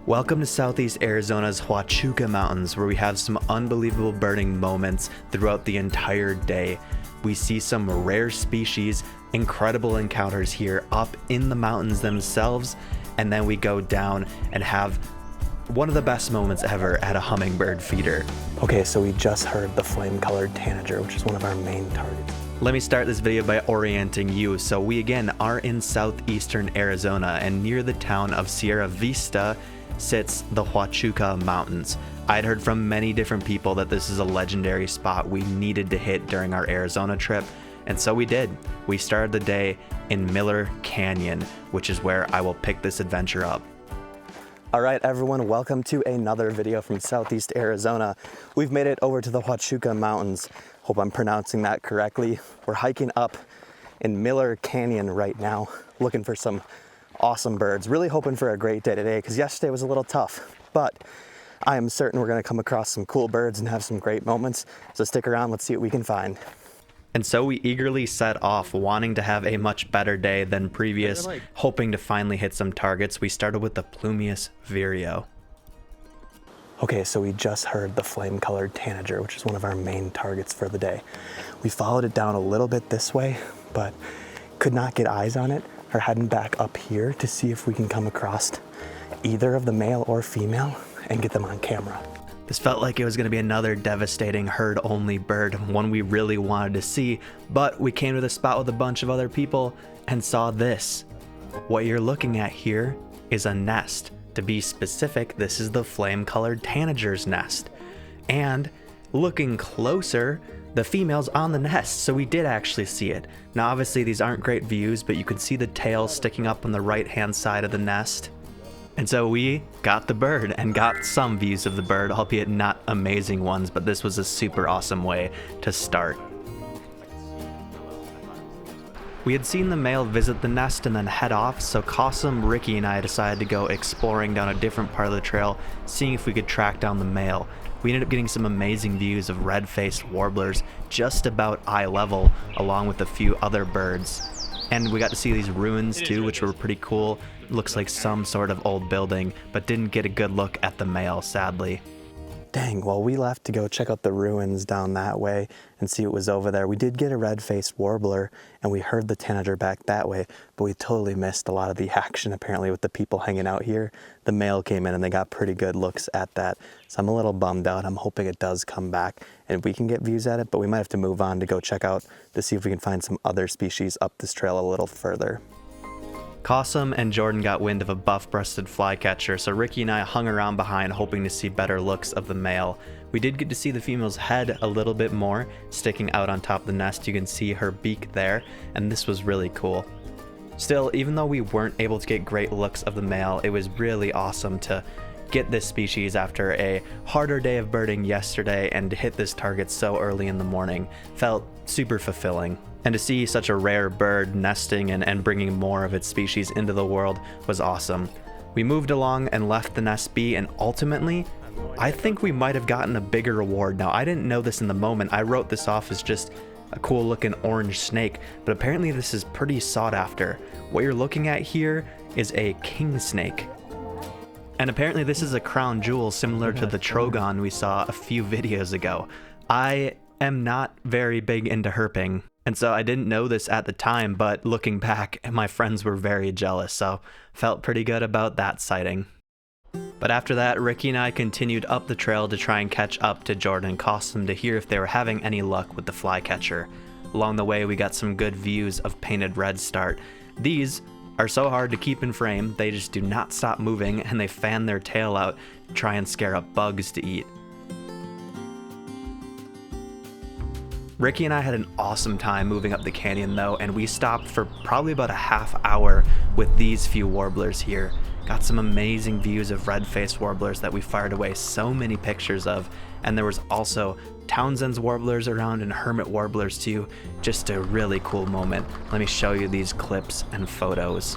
Welcome to Southeast Arizona's Huachuca Mountains, where we have some unbelievable birding moments throughout the entire day. We see some rare species, incredible encounters here up in the mountains themselves, and then we go down and have one of the best moments ever at a hummingbird feeder. Okay, so we just heard the flame-colored tanager, which is one of our main targets. Let me start this video by orienting you. So we again are in southeastern Arizona, and near the town of Sierra Vista sits the Huachuca Mountains. I'd heard from many different people that this is a legendary spot we needed to hit during our Arizona trip, and so we did. We started the day in Miller Canyon, which is where I will pick this adventure up. All right, everyone, welcome to another video from Southeast Arizona. We've made it over to the Huachuca Mountains. Hope I'm pronouncing that correctly. We're hiking up in Miller Canyon right now, looking for some awesome birds. Really hoping for a great day today, because yesterday was a little tough, but I am certain we're gonna come across some cool birds and have some great moments. So stick around, let's see what we can find. And so we eagerly set off, wanting to have a much better day than previous, hoping to finally hit some targets. We started with the Plumius vireo. Okay, so we just heard the flame-colored tanager, which is one of our main targets for the day. We followed it down a little bit this way, but could not get eyes on it. Are heading back up here to see if we can come across either of the male or female and get them on camera. This felt like it was going to be another devastating herd-only bird, one we really wanted to see, but we came to the spot with a bunch of other people and saw this. What you're looking at here is a nest. To be specific, this is the flame-colored tanager's nest. And looking closer, the female's on the nest, so we did actually see it. Now obviously these aren't great views, but you can see the tail sticking up on the right-hand side of the nest. And so we got the bird and got some views of the bird, albeit not amazing ones, but this was a super awesome way to start. We had seen the male visit the nest and then head off, so Qasim, Ricky, and I decided to go exploring down a different part of the trail, seeing if we could track down the male. We ended up getting some amazing views of red-faced warblers just about eye level, along with a few other birds. And we got to see these ruins too, which were pretty cool. Looks like some sort of old building, but didn't get a good look at the male, sadly. Dang, well, we left to go check out the ruins down that way and see what was over there. We did get a red-faced warbler, and we heard the tanager back that way, but we totally missed a lot of the action, apparently, with the people hanging out here. The male came in, and they got pretty good looks at that, so I'm a little bummed out. I'm hoping it does come back, and we can get views at it, but we might have to move on to go check out to see if we can find some other species up this trail a little further. Qasim and Jordan got wind of a buff-breasted flycatcher, so Ricky and I hung around behind hoping to see better looks of the male. We did get to see the female's head a little bit more, sticking out on top of the nest. You can see her beak there, and this was really cool. Still, even though we weren't able to get great looks of the male, it was really awesome to get this species after a harder day of birding yesterday and to hit this target so early in the morning. Felt super fulfilling. And to see such a rare bird nesting and bringing more of its species into the world was awesome. We moved along and left the nest be, and ultimately, I think we might have gotten a bigger reward. Now, I didn't know this in the moment. I wrote this off as just a cool looking orange snake, but apparently this is pretty sought after. What you're looking at here is a king snake. And apparently this is a crown jewel similar to the trogon we saw a few videos ago. I am not very big into herping, and so I didn't know this at the time, but looking back, my friends were very jealous, so felt pretty good about that sighting. But after that, Ricky and I continued up the trail to try and catch up to Jordan and Qasim to hear if they were having any luck with the flycatcher. Along the way, we got some good views of painted redstart. These are so hard to keep in frame, they just do not stop moving, and they fan their tail out to try and scare up bugs to eat. Ricky and I had an awesome time moving up the canyon though, and we stopped for probably about a half hour with these few warblers here. Got some amazing views of red-faced warblers that we fired away so many pictures of, and there was also Townsend's warblers around and hermit warblers too. Just a really cool moment. Let me show you these clips and photos.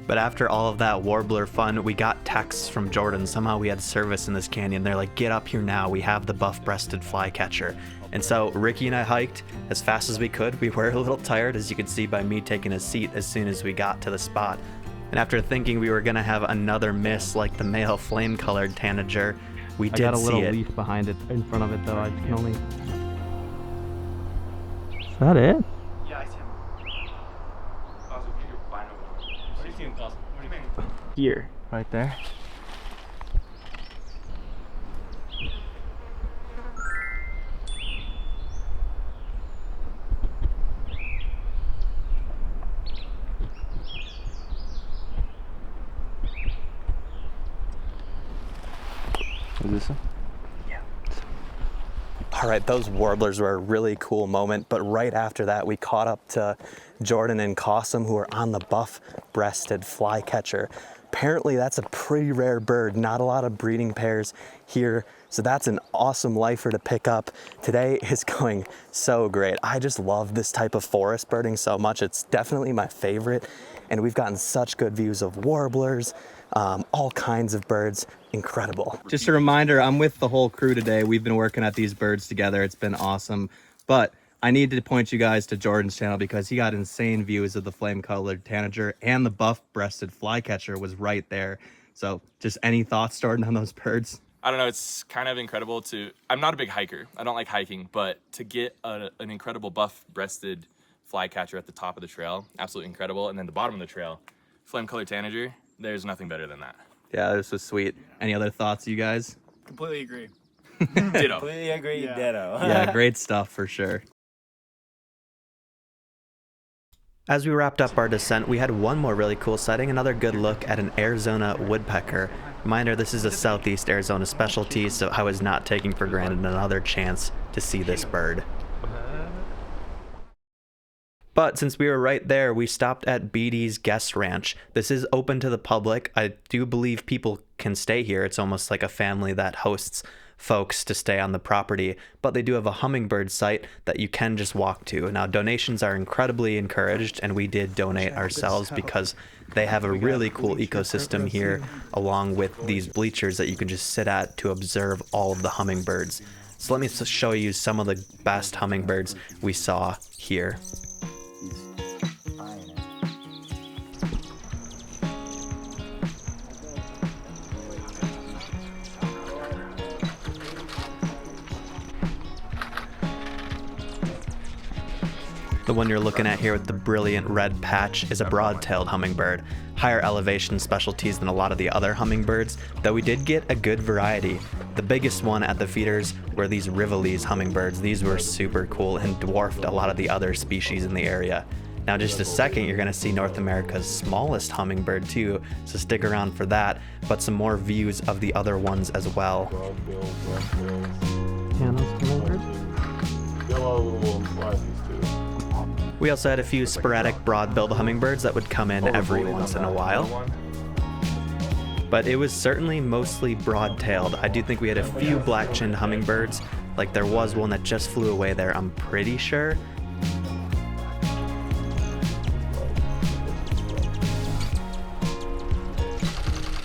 But after all of that warbler fun, we got texts from Jordan. Somehow we had service in this canyon. They're like, get up here now. We have the buff-breasted flycatcher. And so Ricky and I hiked as fast as we could. We were a little tired, as you can see by me taking a seat as soon as we got to the spot. And after thinking we were gonna have another miss like the male flame-colored tanager, we did see it. I got a little leaf behind it, in front of it though. I can only... Is that it? Yeah, I see him. Where do you see him, Cosmo? What do you mean? Here, right there. Is this him? All right, those warblers were a really cool moment, but right after that, we caught up to Jordan and Cossum, who are on the buff-breasted flycatcher. Apparently, that's a pretty rare bird, not a lot of breeding pairs here, so that's an awesome lifer to pick up. Today is going so great. I just love this type of forest birding so much. It's definitely my favorite, and we've gotten such good views of warblers, all kinds of birds. Incredible. Just a reminder, I'm with the whole crew today. We've been working at these birds together. It's been awesome. But I need to point you guys to Jordan's channel because he got insane views of the flame-colored tanager, and the buff-breasted flycatcher was right there. So just any thoughts, Jordan, on those birds? I don't know, it's kind of incredible to, I'm not a big hiker, I don't like hiking, but to get an incredible buff-breasted flycatcher at the top of the trail, absolutely incredible. And then the bottom of the trail, flame-colored tanager, there's nothing better than that. Yeah, this was sweet. Any other thoughts, you guys? Completely agree. Ditto. Completely agree, Yeah. ditto. Yeah, great stuff for sure. As we wrapped up our descent, we had one more really cool sighting, another good look at an Arizona woodpecker. Reminder, this is a Southeast Arizona specialty, so I was not taking for granted another chance to see this bird. But since we were right there, we stopped at Beatty's guest ranch. This is open to the public. I do believe people can stay here. It's almost like a family that hosts folks to stay on the property, but they do have a hummingbird site that you can just walk to. Now, donations are incredibly encouraged, and we did donate ourselves because they have a really cool ecosystem here, along with these bleachers that you can just sit at to observe all of the hummingbirds. So let me show you some of the best hummingbirds we saw here. The one you're looking at here with the brilliant red patch is a broad-tailed hummingbird. Higher elevation specialties than a lot of the other hummingbirds, though we did get a good variety. The biggest one at the feeders were these Rivalese hummingbirds. These were super cool and dwarfed a lot of the other species in the area. Now, just a second, you're gonna see North America's smallest hummingbird too, so stick around for that, but some more views of the other ones as well. We also had a few sporadic broad-billed hummingbirds that would come in every once in a while. But it was certainly mostly broad-tailed. I do think we had a few black-chinned hummingbirds, like there was one that just flew away there, I'm pretty sure.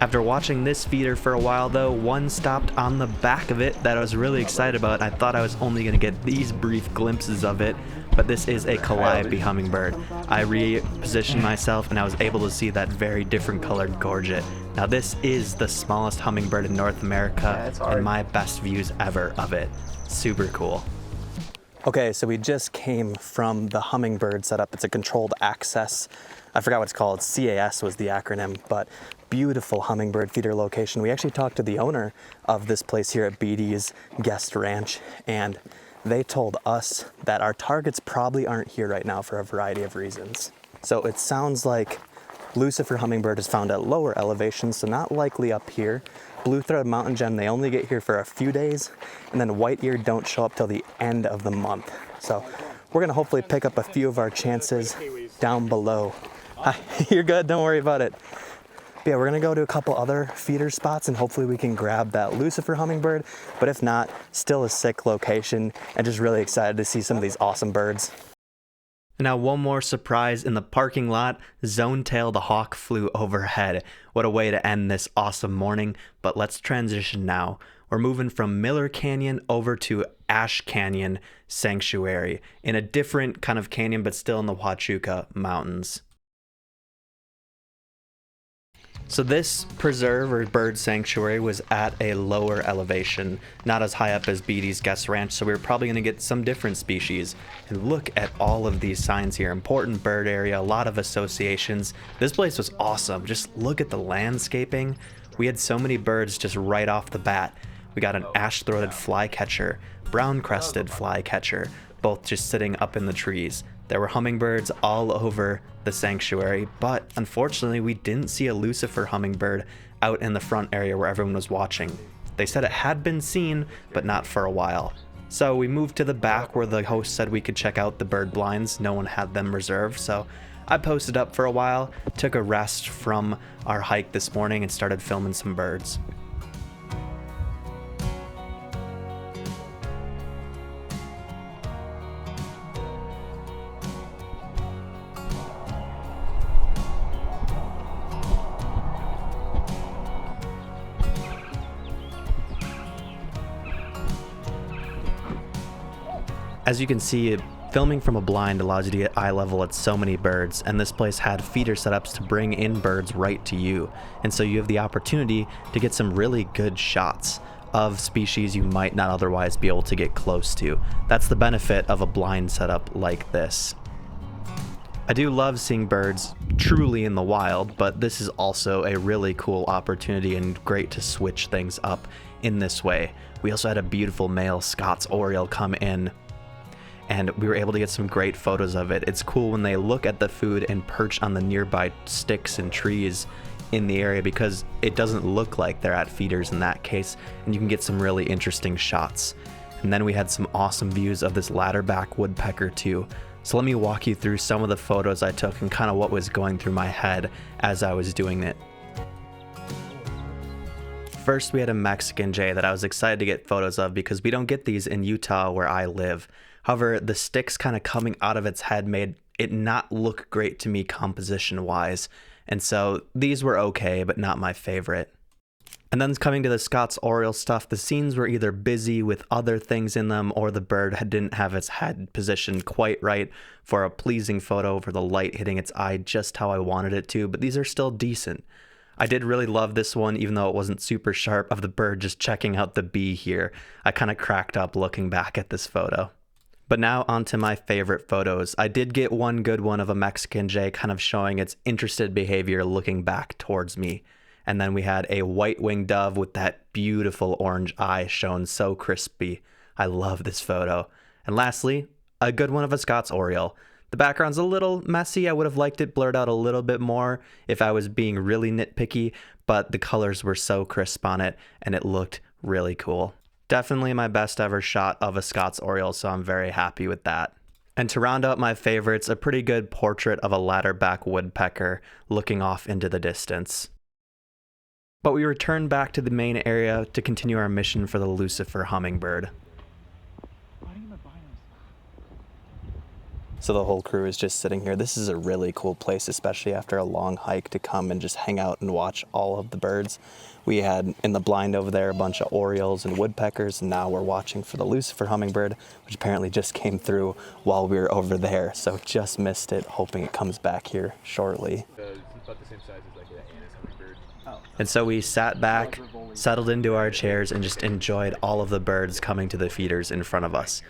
After watching this feeder for a while though, one stopped on the back of it that I was really excited about. I thought I was only going to get these brief glimpses of it, but this is a calliope hummingbird. I repositioned myself and I was able to see that very different colored gorget. Now this is the smallest hummingbird in North America and my best views ever of it. Super cool. Okay, so we just came from the hummingbird setup. It's a controlled access. I forgot what it's called. CAS was the acronym, but beautiful hummingbird feeder location. We actually talked to the owner of this place here at Beatty's Guest Ranch, and they told us that our targets probably aren't here right now for a variety of reasons. So it sounds like Lucifer hummingbird is found at lower elevations, so not likely up here. Blue-throated mountain gem, they only get here for a few days, and then white-eared don't show up till the end of the month. So we're gonna hopefully pick up a few of our chances down below. Hi, you're good, don't worry about it. But yeah, we're gonna go to a couple other feeder spots and hopefully we can grab that Lucifer hummingbird, but if not, still a sick location and just really excited to see some of these awesome birds. Now one more surprise in the parking lot, Zonetail the hawk flew overhead. What a way to end this awesome morning, but let's transition now. We're moving from Miller Canyon over to Ash Canyon Sanctuary in a different kind of canyon, but still in the Huachuca Mountains. So this preserve or bird sanctuary was at a lower elevation, not as high up as Beatty's guest ranch, so we were probably going to get some different species. And look at all of these signs here. Important bird area, a lot of associations. This place was awesome. Just look at the landscaping. We had so many birds just right off the bat. We got an ash-throated flycatcher, brown-crested flycatcher, both just sitting up in the trees. There were hummingbirds all over the sanctuary, but unfortunately we didn't see a Lucifer hummingbird out in the front area where everyone was watching. They said it had been seen, but not for a while. So we moved to the back where the host said we could check out the bird blinds. No one had them reserved, so I posted up for a while, took a rest from our hike this morning, and started filming some birds. As you can see, filming from a blind allows you to get eye level at so many birds, and this place had feeder setups to bring in birds right to you. And so you have the opportunity to get some really good shots of species you might not otherwise be able to get close to. That's the benefit of a blind setup like this. I do love seeing birds truly in the wild, but this is also a really cool opportunity and great to switch things up in this way. We also had a beautiful male Scots oriole come in, and we were able to get some great photos of it. It's cool when they look at the food and perch on the nearby sticks and trees in the area because it doesn't look like they're at feeders in that case, and you can get some really interesting shots. And then we had some awesome views of this ladderback woodpecker too. So let me walk you through some of the photos I took and kind of what was going through my head as I was doing it. First, we had a Mexican jay that I was excited to get photos of because we don't get these in Utah where I live. However, the sticks kind of coming out of its head made it not look great to me composition wise. And so these were okay, but not my favorite. And then coming to the Scots oriole stuff, the scenes were either busy with other things in them or the bird didn't have its head positioned quite right for a pleasing photo for the light hitting its eye just how I wanted it to, but these are still decent. I did really love this one, even though it wasn't super sharp, of the bird just checking out the bee here. I kind of cracked up looking back at this photo. But now onto my favorite photos. I did get one good one of a Mexican jay kind of showing its interested behavior looking back towards me. And then we had a white-winged dove with that beautiful orange eye shown so crispy. I love this photo. And lastly, a good one of a Scots oriole. The background's a little messy. I would have liked it blurred out a little bit more if I was being really nitpicky, but the colors were so crisp on it and it looked really cool. Definitely my best ever shot of a Scots oriole, so I'm very happy with that. And to round out my favorites, a pretty good portrait of a ladderback woodpecker looking off into the distance. But we returned back to the main area to continue our mission for the Lucifer hummingbird. So the whole crew is just sitting here. This is a really cool place, especially after a long hike, to come and just hang out and watch all of the birds. We had in the blind over there a bunch of orioles and woodpeckers, and now we're watching for the Lucifer hummingbird, which apparently just came through while we were over there. So just missed it, hoping it comes back here shortly. And so we sat back, settled into our chairs, and just enjoyed all of the birds coming to the feeders in front of us.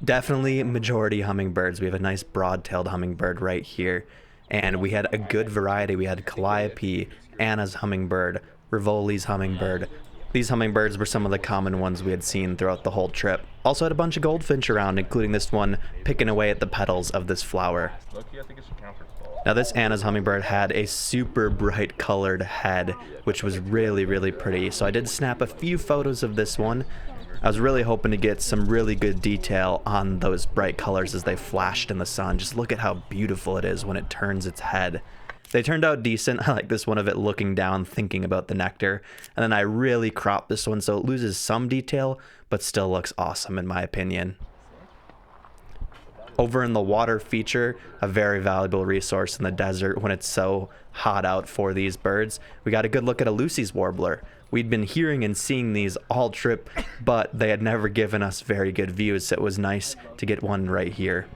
Definitely majority hummingbirds. We have a nice broad-tailed hummingbird right here. And we had a good variety. We had calliope, Anna's hummingbird, Rivoli's hummingbird. These hummingbirds were some of the common ones we had seen throughout the whole trip. Also had a bunch of goldfinch around, including this one picking away at the petals of this flower. Now this Anna's hummingbird had a super bright colored head, which was really, really pretty. So I did snap a few photos of this one. I was really hoping to get some really good detail on those bright colors as they flashed in the sun. Just look at how beautiful it is when it turns its head. They turned out decent. I like this one of it looking down, thinking about the nectar. And then I really cropped this one so it loses some detail, but still looks awesome in my opinion. Over in the water feature, a very valuable resource in the desert when it's so hot out for these birds, we got a good look at a Lucy's warbler. We'd been hearing and seeing these all trip, but they had never given us very good views, so it was nice to get one right here.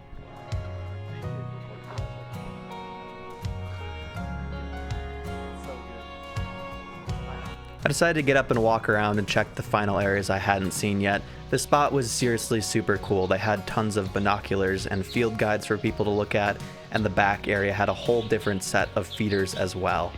I decided to get up and walk around and check the final areas I hadn't seen yet. This spot was seriously super cool. They had tons of binoculars and field guides for people to look at, and the back area had a whole different set of feeders as well.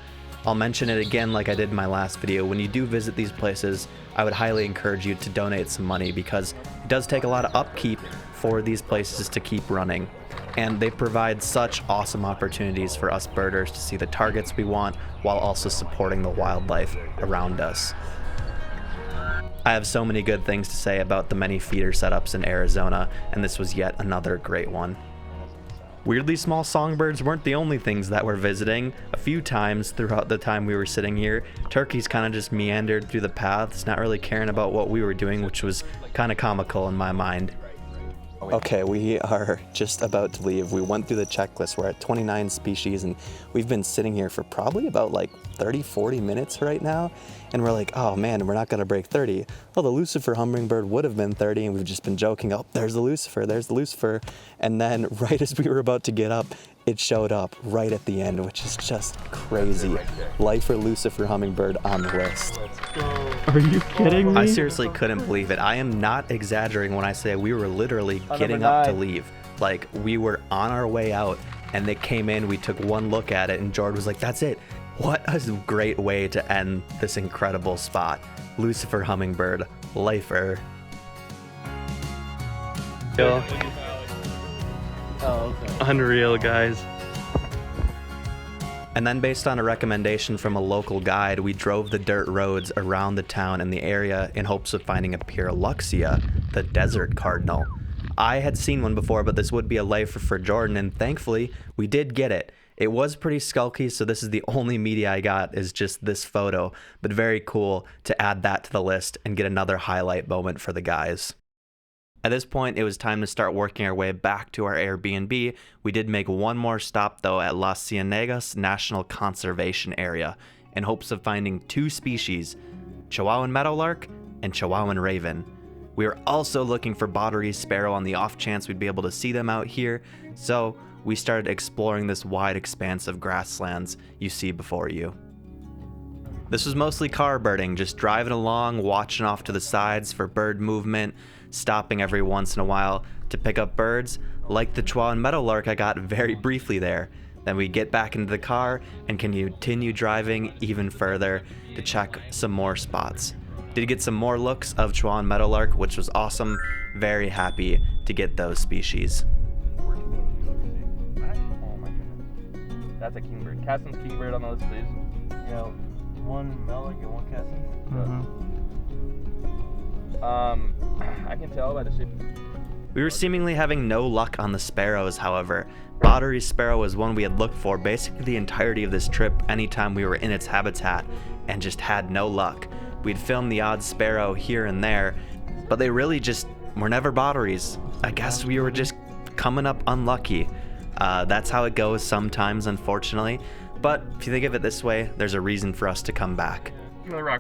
I'll mention it again like I did in my last video. When you do visit these places, I would highly encourage you to donate some money because it does take a lot of upkeep for these places to keep running. And they provide such awesome opportunities for us birders to see the targets we want while also supporting the wildlife around us. I have so many good things to say about the many feeder setups in Arizona, and this was yet another great one. Weirdly small songbirds weren't the only things that we're visiting. A few times throughout the time we were sitting here, turkeys kind of just meandered through the paths, not really caring about what we were doing, which was kind of comical in my mind. Okay, we are just about to leave. We went through the checklist. We're at 29 species and we've been sitting here for probably about like 30-40 minutes right now. And we're like, oh man, we're not gonna break 30. Well, the Lucifer hummingbird would have been 30 and we've just been joking, oh, there's the Lucifer, there's the Lucifer. And then right as we were about to get up, it showed up right at the end, which is just crazy. Lifer Lucifer hummingbird on the list. Are you kidding me? I seriously couldn't believe it. I am not exaggerating when I say we were literally getting up to leave. Like, we were on our way out and they came in, we took one look at it and Jordan was like, that's it. What a great way to end this incredible spot. Lucifer hummingbird, lifer. Oh, okay. Unreal, guys. And then based on a recommendation from a local guide, we drove the dirt roads around the town and the area in hopes of finding a Pyrrhuxia, the desert cardinal. I had seen one before, but this would be a lifer for Jordan, and thankfully, we did get it. It was pretty skulky, so this is the only media I got is just this photo, but very cool to add that to the list and get another highlight moment for the guys. At this point, it was time to start working our way back to our Airbnb. We did make one more stop, though, at Las Ciénegas National Conservation Area in hopes of finding two species, Chihuahuan meadowlark and Chihuahuan raven. We were also looking for Bottery sparrow on the off chance we'd be able to see them out here, so we started exploring this wide expanse of grasslands you see before you. This was mostly car birding, just driving along, watching off to the sides for bird movement, stopping every once in a while to pick up birds, like the Chihuahuan meadowlark I got very briefly there. Then we get back into the car and continue driving even further to check some more spots. Did get some more looks of Chihuahuan meadowlark, which was awesome. Very happy to get those species. Oh my goodness. That's a kingbird. Cassin's kingbird on the list, please. Yeah, one meadowlark and one cassin. I can tell by the shape. We were seemingly having no luck on the sparrows, however. Bottery sparrow was one we had looked for basically the entirety of this trip anytime we were in its habitat, and just had no luck. We'd filmed the odd sparrow here and there, but they really just were never botteries. I guess we were just coming up unlucky. That's how it goes sometimes, unfortunately. But if you think of it this way, there's a reason for us to come back.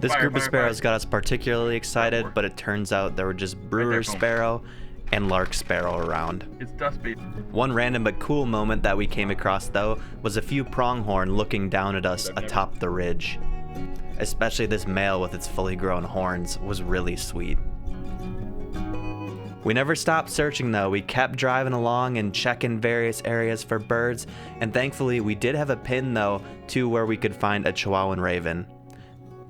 This group of sparrows got us particularly excited, but it turns out there were just brewer sparrow and lark sparrow around. It's dust bait. One random but cool moment that we came across, though, was a few pronghorn looking down at us atop the ridge. Especially this male with its fully grown horns was really sweet. We never stopped searching, though. We kept driving along and checking various areas for birds, and thankfully we did have a pin, though, to where we could find a Chihuahuan raven.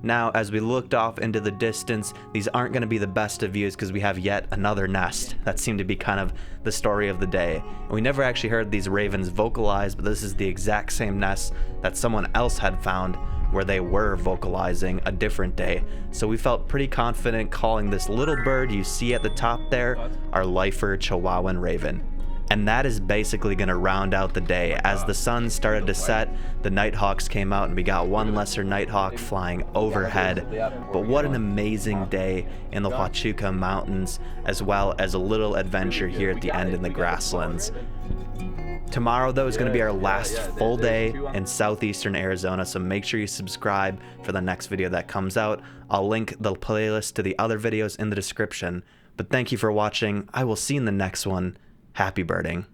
Now, as we looked off into the distance, these aren't going to be the best of views because we have yet another nest. That seemed to be kind of the story of the day. And we never actually heard these ravens vocalize, but this is the exact same nest that someone else had found where they were vocalizing a different day. So we felt pretty confident calling this little bird you see at the top there our lifer Chihuahuan raven. And that is basically going to round out the day. As the sun started to set, the nighthawks came out and we got one lesser nighthawk flying overhead. But what an amazing day in the Huachuca Mountains, as well as a little adventure here at the end in the Grasslands. Tomorrow, though, is going to be our last full day in southeastern Arizona, so make sure you subscribe for the next video that comes out. I'll link the playlist to the other videos in the description. But thank you for watching. I will see you in the next one. Happy birding.